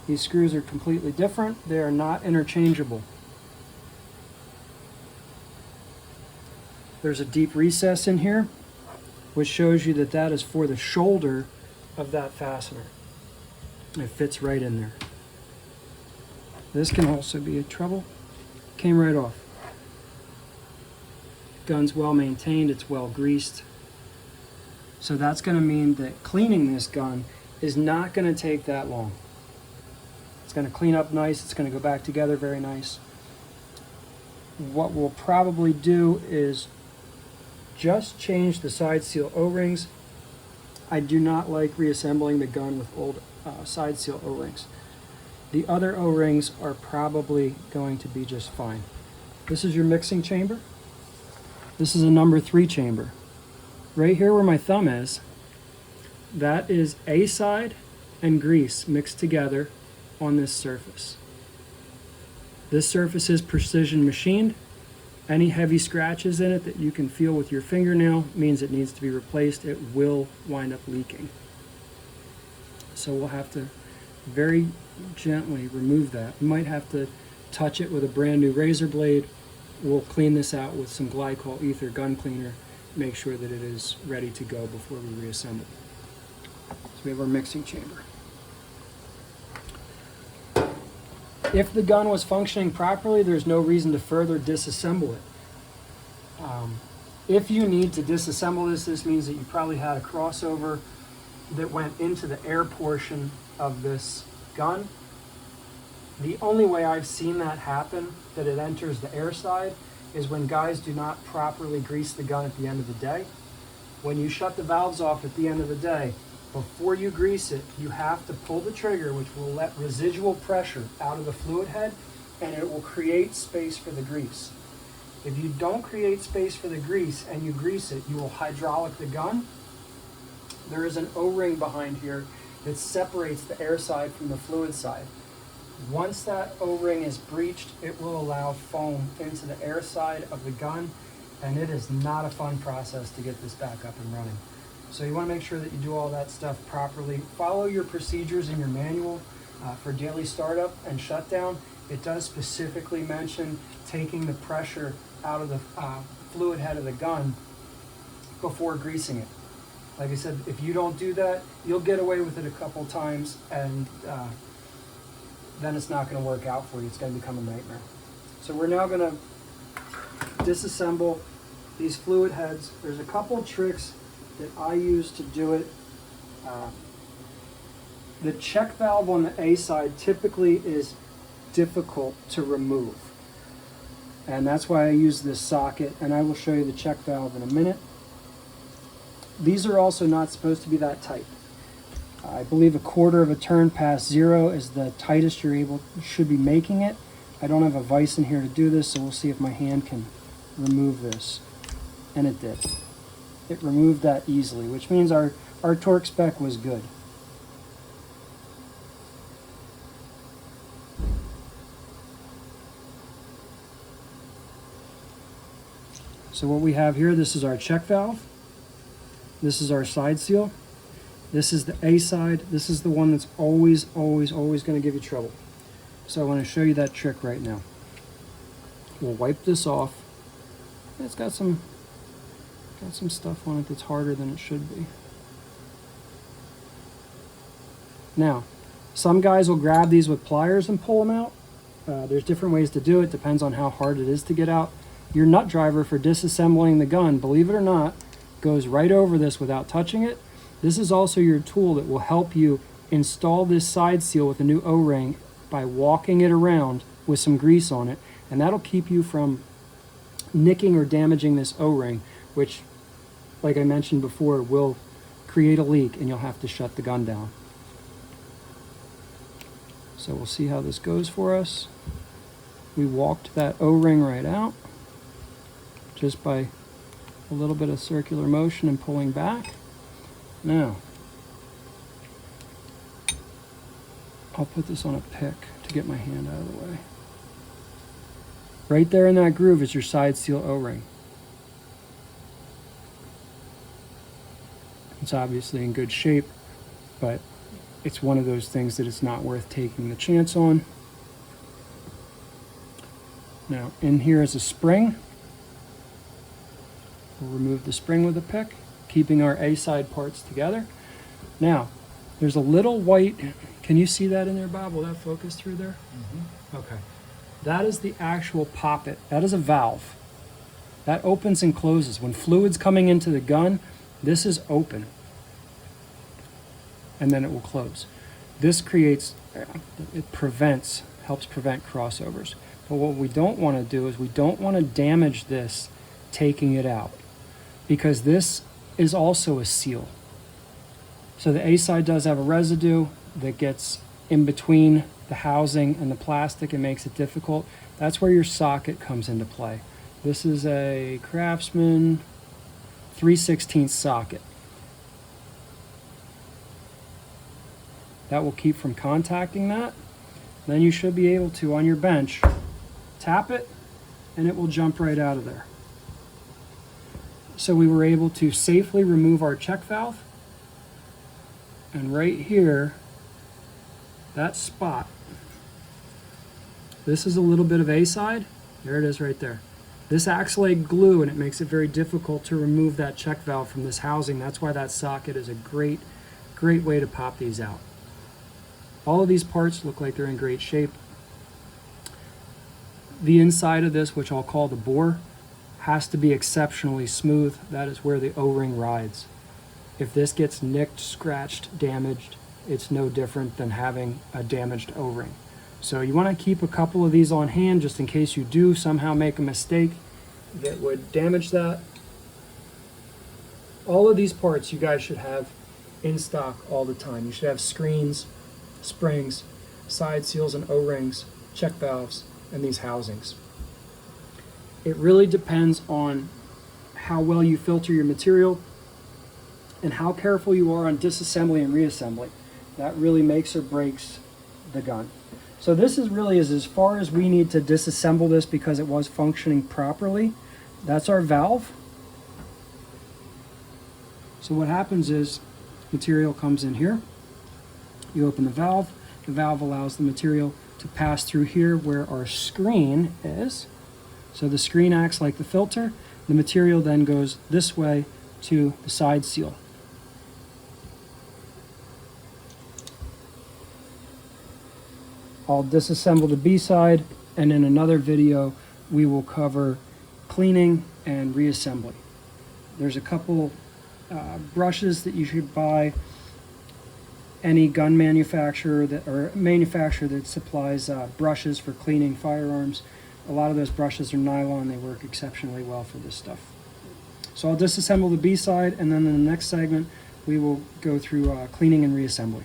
These screws are completely different. They are not interchangeable. There's a deep recess in here, which shows you that that is for the shoulder of that fastener. It fits right in there. This can also be a trouble. Came right off. Gun's well maintained, it's well greased. So that's going to mean that cleaning this gun is not going to take that long. It's going to clean up nice, it's going to go back together very nice. What we'll probably do is just change the side seal O-rings. I do not like reassembling the gun with old side seal O-rings. The other O-rings are probably going to be just fine. This is your mixing chamber. This is a number 3 chamber. Right here where my thumb is, that is A side and grease mixed together on this surface. This surface is precision machined. Any heavy scratches in it that you can feel with your fingernail means it needs to be replaced. It will wind up leaking. So we'll have to very gently remove that. You might have to touch it with a brand new razor blade. We'll clean this out with some glycol ether gun cleaner, make sure that it is ready to go before we reassemble. So we have our mixing chamber. If the gun was functioning properly, there's no reason to further disassemble it. If you need to disassemble this means that you probably had a crossover that went into the air portion of this gun. The only way I've seen that happen, that it enters the air side, is when guys do not properly grease the gun at the end of the day. When you shut the valves off at the end of the day, before you grease it, you have to pull the trigger, which will let residual pressure out of the fluid head, and it will create space for the grease. If you don't create space for the grease and you grease it, you will hydraulic the gun. There is an O-ring behind here that separates the air side from the fluid side. Once that O-ring is breached, it will allow foam into the air side of the gun, and it is not a fun process to get this back up and running. So you want to make sure that you do all that stuff properly. Follow your procedures in your manual for daily startup and shutdown. It does specifically mention taking the pressure out of the fluid head of the gun before greasing it. Like I said, if you don't do that, you'll get away with it a couple times, and then it's not going to work out for you. It's going to become a nightmare. So we're now going to disassemble these fluid heads. There's a couple tricks that I use to do it. The check valve on the A side typically is difficult to remove, and that's why I use this socket, and I will show you the check valve in a minute. These are also not supposed to be that tight. I believe 1/4 of a turn past 0 is the tightest you should be making it. I don't have a vise in here to do this, so we'll see if my hand can remove this. And it did. It removed that easily, which means our torque spec was good. So what we have here, this is our check valve. This is our side seal. This is the A side. This is the one that's always going to give you trouble. So I want to show you that trick right now. We'll wipe this off. It's got some stuff on it that's harder than it should be. Now, some guys will grab these with pliers and pull them out. There's different ways to do it. Depends on how hard it is to get out. Your nut driver for disassembling the gun, believe it or not, goes right over this without touching it. This is also your tool that will help you install this side seal with a new O-ring by walking it around with some grease on it, and that'll keep you from nicking or damaging this O-ring, which, like I mentioned before, will create a leak and you'll have to shut the gun down. So we'll see how this goes for us. We walked that O-ring right out just by a little bit of circular motion and pulling back. Now, I'll put this on a pick to get my hand out of the way. Right there in that groove is your side seal O-ring. It's obviously in good shape, but it's one of those things that it's not worth taking the chance on. Now, in here is a spring. We'll remove the spring with a pick, keeping our A-side parts together. Now, there's a little white, can you see that in there, Bob? Will that focus through there? Mm-hmm. Okay. That is the actual poppet. That is a valve. That opens and closes. When fluid's coming into the gun, this is open. And then it will close. This creates, helps prevent crossovers. But what we don't want to do is we don't want to damage this taking it out, because this is also a seal. So the A-side does have a residue that gets in between the housing and the plastic and makes it difficult. That's where your socket comes into play. This is a Craftsman 3/16 socket. That will keep from contacting that. Then you should be able to, on your bench, tap it and it will jump right out of there. So we were able to safely remove our check valve. And right here, that spot, this is a little bit of A-side. There it is right there. This acts like glue and it makes it very difficult to remove that check valve from this housing. That's why that socket is a great way to pop these out. All of these parts look like they're in great shape. The inside of this, which I'll call the bore, has to be exceptionally smooth. That is where the O-ring rides. If this gets nicked, scratched, damaged, it's no different than having a damaged O-ring. So you want to keep a couple of these on hand just in case you do somehow make a mistake that would damage that. All of these parts you guys should have in stock all the time. You should have screens, springs, side seals and O-rings, check valves, and these housings. It really depends on how well you filter your material and how careful you are on disassembly and reassembly. That really makes or breaks the gun. So this is really as far as we need to disassemble this because it was functioning properly. That's our valve. So what happens is material comes in here. You open the valve. The valve allows the material to pass through here where our screen is. So the screen acts like the filter. The material then goes this way to the side seal. I'll disassemble the B side, and in another video we will cover cleaning and reassembly. There's a couple brushes that you should buy. Any gun manufacturer that supplies brushes for cleaning firearms. A lot of those brushes are nylon. They work exceptionally well for this stuff. So I'll disassemble the B side, and then in the next segment we will go through cleaning and reassembly.